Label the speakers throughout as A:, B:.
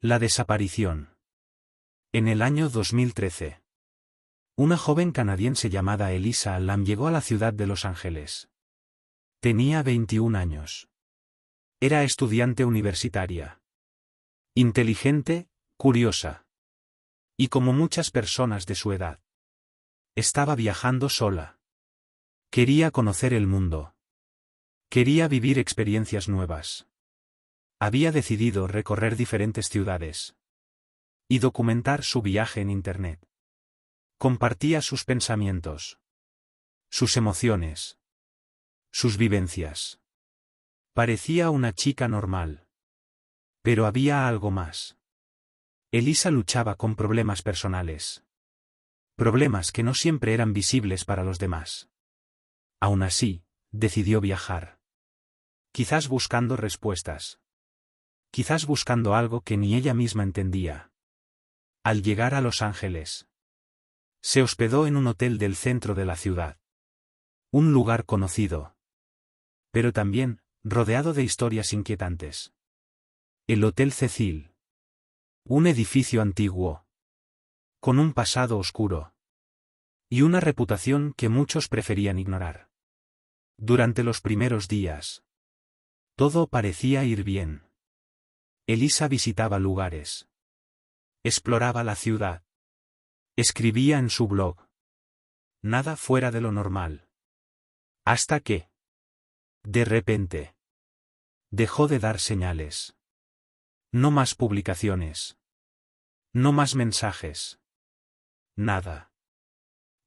A: La desaparición. En el año 2013. Una joven canadiense llamada Elisa Lam llegó a la ciudad de Los Ángeles. Tenía 21 años. Era estudiante universitaria. Inteligente, curiosa. Y como muchas personas de su edad. Estaba viajando sola. Quería conocer el mundo. Quería vivir experiencias nuevas. Había decidido recorrer diferentes ciudades. Y documentar su viaje en Internet. Compartía sus pensamientos. Sus emociones. Sus vivencias. Parecía una chica normal. Pero había algo más. Elisa luchaba con problemas personales. Problemas que no siempre eran visibles para los demás. Aún así, decidió viajar. Quizás buscando respuestas. Quizás buscando algo que ni ella misma entendía. Al llegar a Los Ángeles, se hospedó en un hotel del centro de la ciudad. Un lugar conocido. Pero también, rodeado de historias inquietantes. El Hotel Cecil. Un edificio antiguo. Con un pasado oscuro. Y una reputación que muchos preferían ignorar. Durante los primeros días. Todo parecía ir bien. Elisa visitaba lugares. Exploraba la ciudad. Escribía en su blog. Nada fuera de lo normal. Hasta que, de repente, dejó de dar señales. No más publicaciones. No más mensajes. Nada.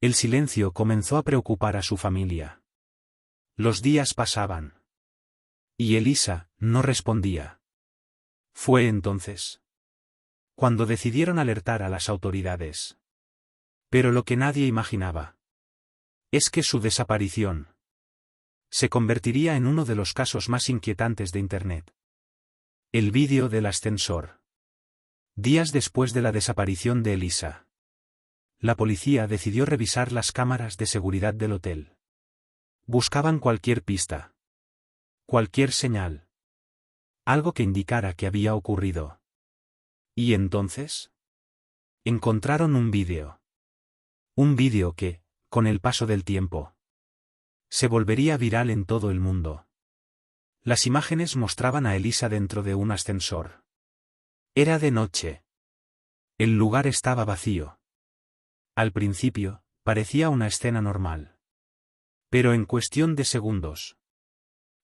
A: El silencio comenzó a preocupar a su familia. Los días pasaban. Y Elisa no respondía. Fue entonces cuando decidieron alertar a las autoridades. Pero lo que nadie imaginaba es que su desaparición se convertiría en uno de los casos más inquietantes de Internet. El vídeo del ascensor. Días después de la desaparición de Elisa, la policía decidió revisar las cámaras de seguridad del hotel. Buscaban cualquier pista. Cualquier señal. Algo que indicara que había ocurrido. Y entonces, encontraron un vídeo. Un vídeo que, con el paso del tiempo, se volvería viral en todo el mundo. Las imágenes mostraban a Elisa dentro de un ascensor. Era de noche. El lugar estaba vacío. Al principio, parecía una escena normal. Pero en cuestión de segundos,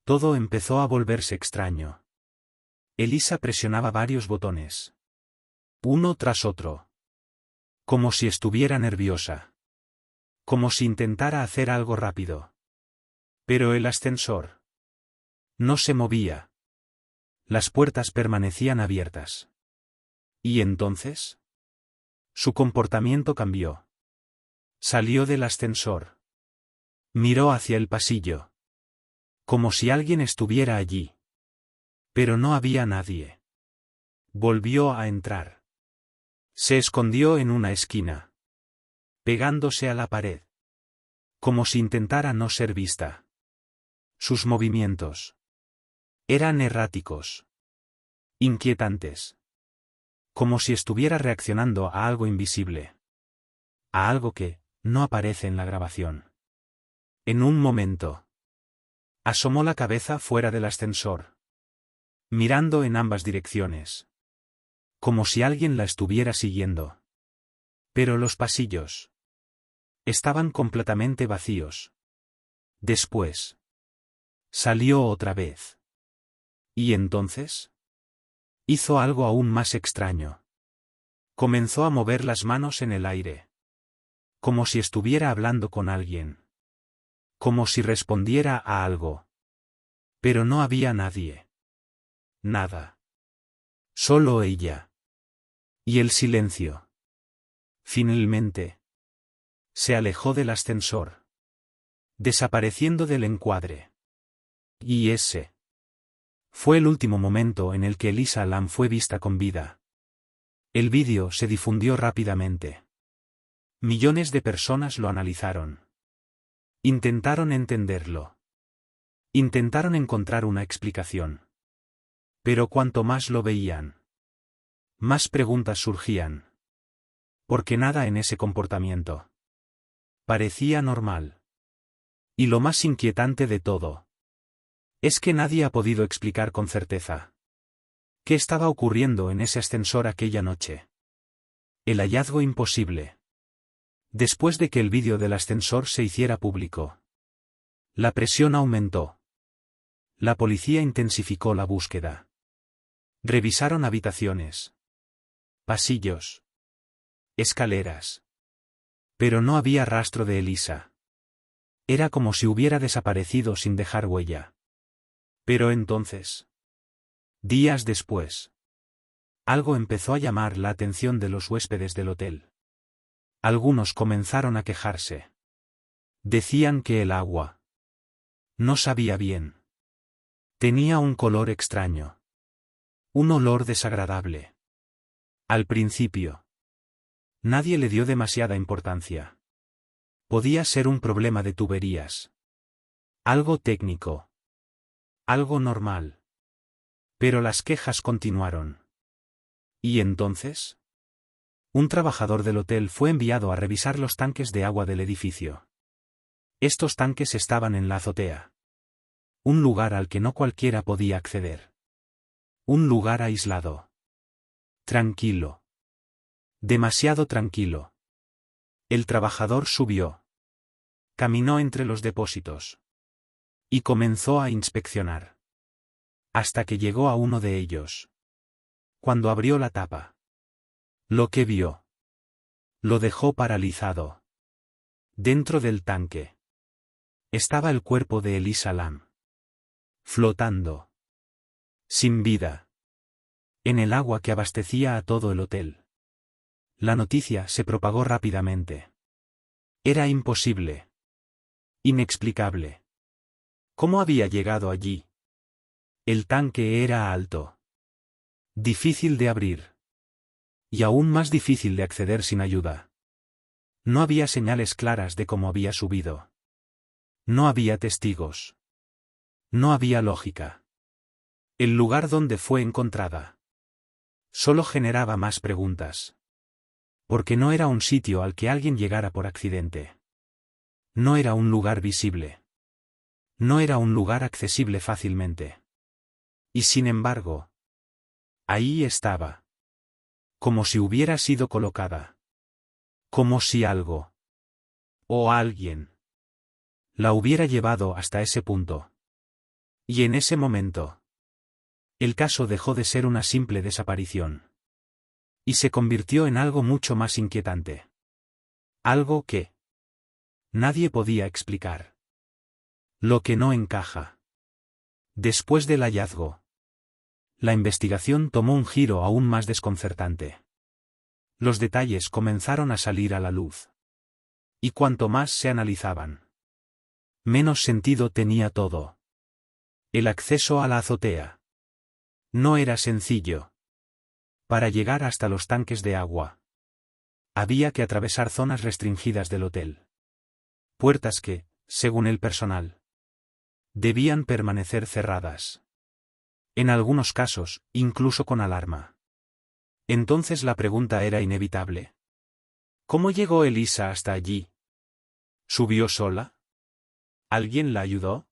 A: todo empezó a volverse extraño. Elisa presionaba varios botones. Uno tras otro. Como si estuviera nerviosa. Como si intentara hacer algo rápido. Pero el ascensor no se movía. Las puertas permanecían abiertas. ¿Y entonces? Su comportamiento cambió. Salió del ascensor. Miró hacia el pasillo. Como si alguien estuviera allí. Pero no había nadie. Volvió a entrar. Se escondió en una esquina. Pegándose a la pared. Como si intentara no ser vista. Sus movimientos eran erráticos. Inquietantes. Como si estuviera reaccionando a algo invisible. A algo que no aparece en la grabación. En un momento, asomó la cabeza fuera del ascensor. Mirando en ambas direcciones. Como si alguien la estuviera siguiendo. Pero los pasillos estaban completamente vacíos. Después, salió otra vez. ¿Y entonces? Hizo algo aún más extraño. Comenzó a mover las manos en el aire. Como si estuviera hablando con alguien. Como si respondiera a algo. Pero no había nadie. Nada. Solo ella. Y el silencio. Finalmente, se alejó del ascensor. Desapareciendo del encuadre. Y ese fue el último momento en el que Elisa Lam fue vista con vida. El vídeo se difundió rápidamente. Millones de personas lo analizaron. Intentaron entenderlo. Intentaron encontrar una explicación. Pero cuanto más lo veían, Más preguntas surgían. Porque nada en ese comportamiento parecía normal. Y lo más inquietante de todo es que nadie ha podido explicar con certeza qué estaba ocurriendo en ese ascensor aquella noche. El hallazgo imposible. Después de que el vídeo del ascensor se hiciera público, la presión aumentó. La policía intensificó la búsqueda. Revisaron habitaciones, pasillos, escaleras. Pero no había rastro de Elisa. Era como si hubiera desaparecido sin dejar huella. Pero entonces, días después, algo empezó a llamar la atención de los huéspedes del hotel. Algunos comenzaron a quejarse. Decían que el agua no sabía bien. Tenía un color extraño. Un olor desagradable. Al principio, nadie le dio demasiada importancia. Podía ser un problema de tuberías. Algo técnico. Algo normal. Pero las quejas continuaron. ¿Y entonces? Un trabajador del hotel fue enviado a revisar los tanques de agua del edificio. Estos tanques estaban en la azotea. Un lugar al que no cualquiera podía acceder. Un lugar aislado. Tranquilo. Demasiado tranquilo. El trabajador subió. Caminó entre los depósitos. Y comenzó a inspeccionar. Hasta que llegó a uno de ellos. Cuando abrió la tapa, lo que vio lo dejó paralizado. Dentro del tanque estaba el cuerpo de Elisa Lam. Flotando. Sin vida. En el agua que abastecía a todo el hotel. La noticia se propagó rápidamente. Era imposible. Inexplicable. ¿Cómo había llegado allí? El tanque era alto. Difícil de abrir. Y aún más difícil de acceder sin ayuda. No había señales claras de cómo había subido. No había testigos. No había lógica. El lugar donde fue encontrada solo generaba más preguntas. Porque no era un sitio al que alguien llegara por accidente. No era un lugar visible. No era un lugar accesible fácilmente. Y sin embargo, ahí estaba. Como si hubiera sido colocada. Como si algo. O alguien. La hubiera llevado hasta ese punto. Y en ese momento, el caso dejó de ser una simple desaparición. Y se convirtió en algo mucho más inquietante. Algo que nadie podía explicar. Lo que no encaja. Después del hallazgo, la investigación tomó un giro aún más desconcertante. Los detalles comenzaron a salir a la luz. Y cuanto más se analizaban, menos sentido tenía todo. El acceso a la azotea no era sencillo. Para llegar hasta los tanques de agua, había que atravesar zonas restringidas del hotel. Puertas que, según el personal, debían permanecer cerradas. En algunos casos, incluso con alarma. Entonces la pregunta era inevitable. ¿Cómo llegó Elisa hasta allí? ¿Subió sola? ¿Alguien la ayudó?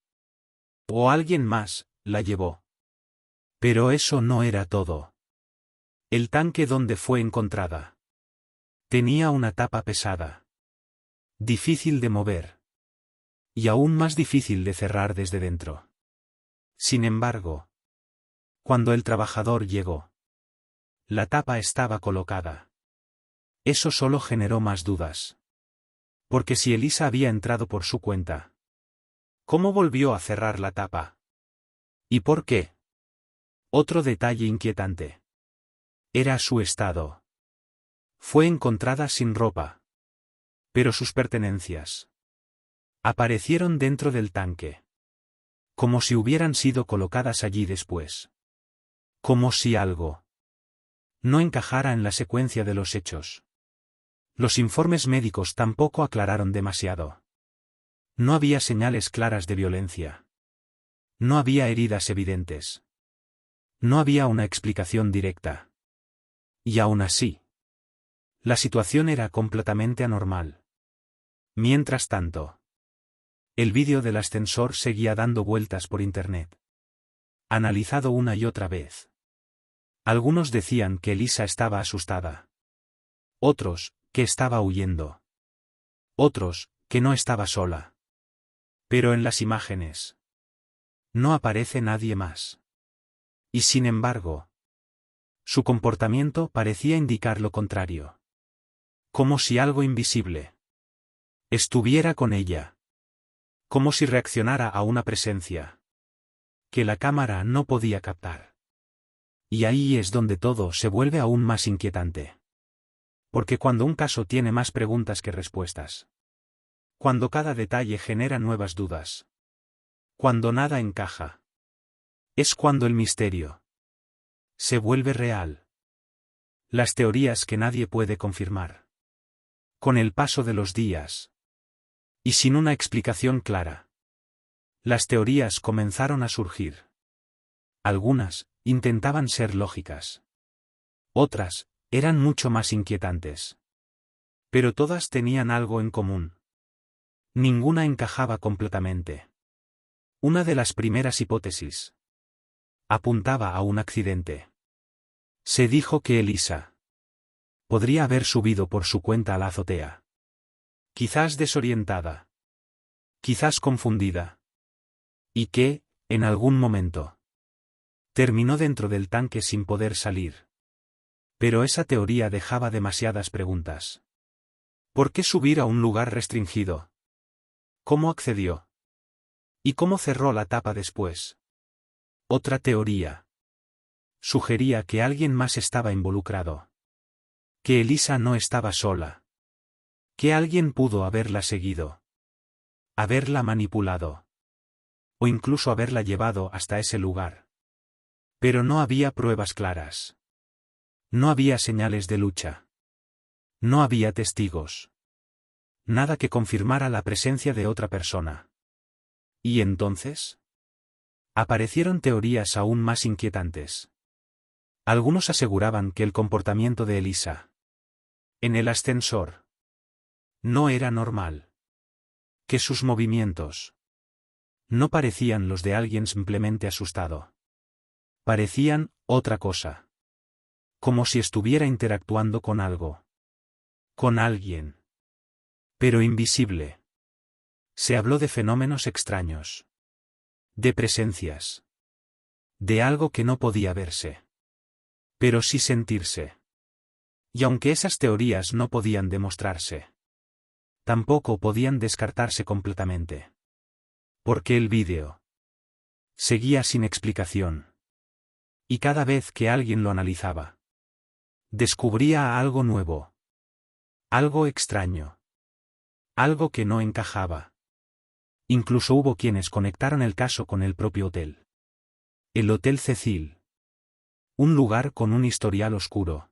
A: ¿O alguien más la llevó? Pero eso no era todo. El tanque donde fue encontrada tenía una tapa pesada. Difícil de mover. Y aún más difícil de cerrar desde dentro. Sin embargo, cuando el trabajador llegó, la tapa estaba colocada. Eso solo generó más dudas. Porque si Elisa había entrado por su cuenta, ¿cómo volvió a cerrar la tapa? ¿Y por qué? Otro detalle inquietante. Era su estado. Fue encontrada sin ropa. Pero sus pertenencias aparecieron dentro del tanque. Como si hubieran sido colocadas allí después. Como si algo no encajara en la secuencia de los hechos. Los informes médicos tampoco aclararon demasiado. No había señales claras de violencia. No había heridas evidentes. No había una explicación directa. Y aún así, la situación era completamente anormal. Mientras tanto, el vídeo del ascensor seguía dando vueltas por internet. Analizado una y otra vez. Algunos decían que Elisa estaba asustada. Otros, que estaba huyendo. Otros, que no estaba sola. Pero en las imágenes no aparece nadie más. Y sin embargo, su comportamiento parecía indicar lo contrario. Como si algo invisible estuviera con ella. Como si reaccionara a una presencia que la cámara no podía captar. Y ahí es donde todo se vuelve aún más inquietante. Porque cuando un caso tiene más preguntas que respuestas. Cuando cada detalle genera nuevas dudas. Cuando nada encaja. Es cuando el misterio se vuelve real. Las teorías que nadie puede confirmar. Con el paso de los días. Y sin una explicación clara. Las teorías comenzaron a surgir. Algunas intentaban ser lógicas. Otras eran mucho más inquietantes. Pero todas tenían algo en común. Ninguna encajaba completamente. Una de las primeras hipótesis apuntaba a un accidente. Se dijo que Elisa podría haber subido por su cuenta a la azotea. Quizás desorientada. Quizás confundida. Y que, en algún momento, terminó dentro del tanque sin poder salir. Pero esa teoría dejaba demasiadas preguntas. ¿Por qué subir a un lugar restringido? ¿Cómo accedió? ¿Y cómo cerró la tapa después? Otra teoría sugería que alguien más estaba involucrado. Que Elisa no estaba sola. Que alguien pudo haberla seguido. Haberla manipulado. O incluso haberla llevado hasta ese lugar. Pero no había pruebas claras. No había señales de lucha. No había testigos. Nada que confirmara la presencia de otra persona. ¿Y entonces? Aparecieron teorías aún más inquietantes. Algunos aseguraban que el comportamiento de Elisa en el ascensor no era normal. Que sus movimientos no parecían los de alguien simplemente asustado. Parecían otra cosa. Como si estuviera interactuando con algo. Con alguien. Pero invisible. Se habló de fenómenos extraños. De presencias. De algo que no podía verse. Pero sí sentirse. Y aunque esas teorías no podían demostrarse, tampoco podían descartarse completamente. Porque el vídeo seguía sin explicación. Y cada vez que alguien lo analizaba, descubría algo nuevo. Algo extraño. Algo que no encajaba. Incluso hubo quienes conectaron el caso con el propio hotel. El Hotel Cecil. Un lugar con un historial oscuro.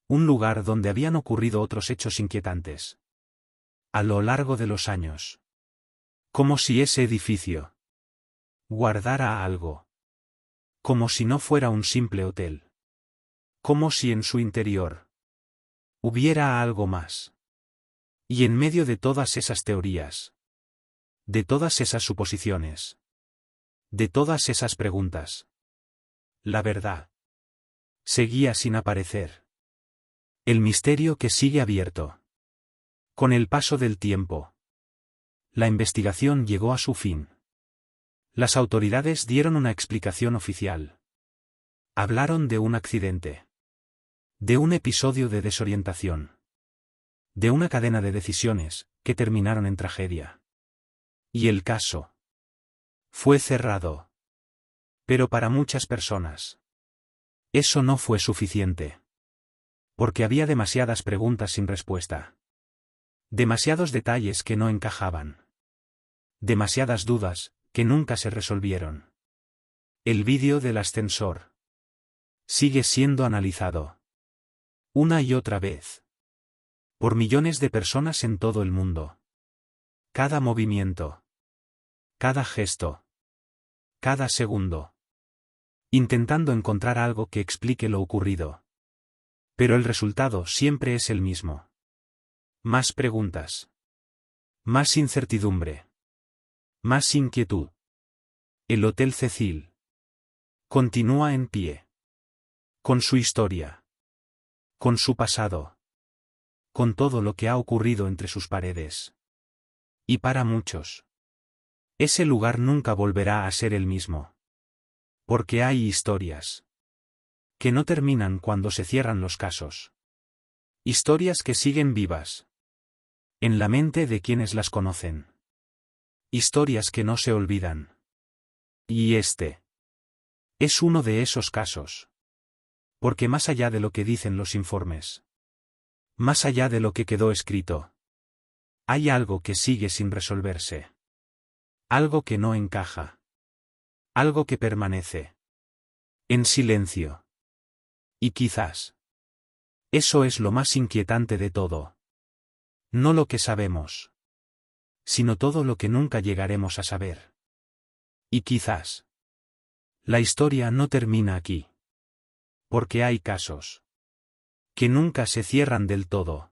A: Un lugar donde habían ocurrido otros hechos inquietantes. A lo largo de los años. Como si ese edificio guardara algo. Como si no fuera un simple hotel. Como si en su interior hubiera algo más. Y en medio de todas esas teorías. De todas esas suposiciones. De todas esas preguntas. La verdad seguía sin aparecer. El misterio que sigue abierto. Con el paso del tiempo, la investigación llegó a su fin. Las autoridades dieron una explicación oficial. Hablaron de un accidente. De un episodio de desorientación. De una cadena de decisiones que terminaron en tragedia. Y el caso fue cerrado. Pero para muchas personas, eso no fue suficiente. Porque había demasiadas preguntas sin respuesta. Demasiados detalles que no encajaban. Demasiadas dudas que nunca se resolvieron. El vídeo del ascensor sigue siendo analizado. Una y otra vez. Por millones de personas en todo el mundo. Cada movimiento. Cada gesto. Cada segundo. Intentando encontrar algo que explique lo ocurrido. Pero el resultado siempre es el mismo. Más preguntas. Más incertidumbre. Más inquietud. El Hotel Cecil continúa en pie. Con su historia. Con su pasado. Con todo lo que ha ocurrido entre sus paredes. Y para muchos, ese lugar nunca volverá a ser el mismo. Porque hay historias que no terminan cuando se cierran los casos. Historias que siguen vivas en la mente de quienes las conocen. Historias que no se olvidan. Y este es uno de esos casos. Porque más allá de lo que dicen los informes, más allá de lo que quedó escrito, hay algo que sigue sin resolverse. Algo que no encaja. Algo que permanece en silencio. Y quizás eso es lo más inquietante de todo. No lo que sabemos, sino todo lo que nunca llegaremos a saber. Y quizás la historia no termina aquí. Porque hay casos que nunca se cierran del todo.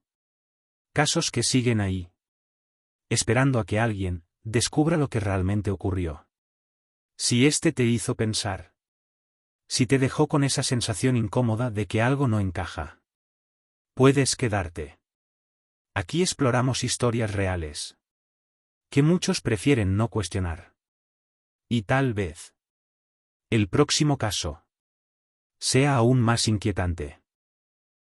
A: Casos que siguen ahí, esperando a que alguien descubra lo que realmente ocurrió. Si este te hizo pensar. Si te dejó con esa sensación incómoda de que algo no encaja. Puedes quedarte. Aquí exploramos historias reales. Que muchos prefieren no cuestionar. Y tal vez el próximo caso sea aún más inquietante.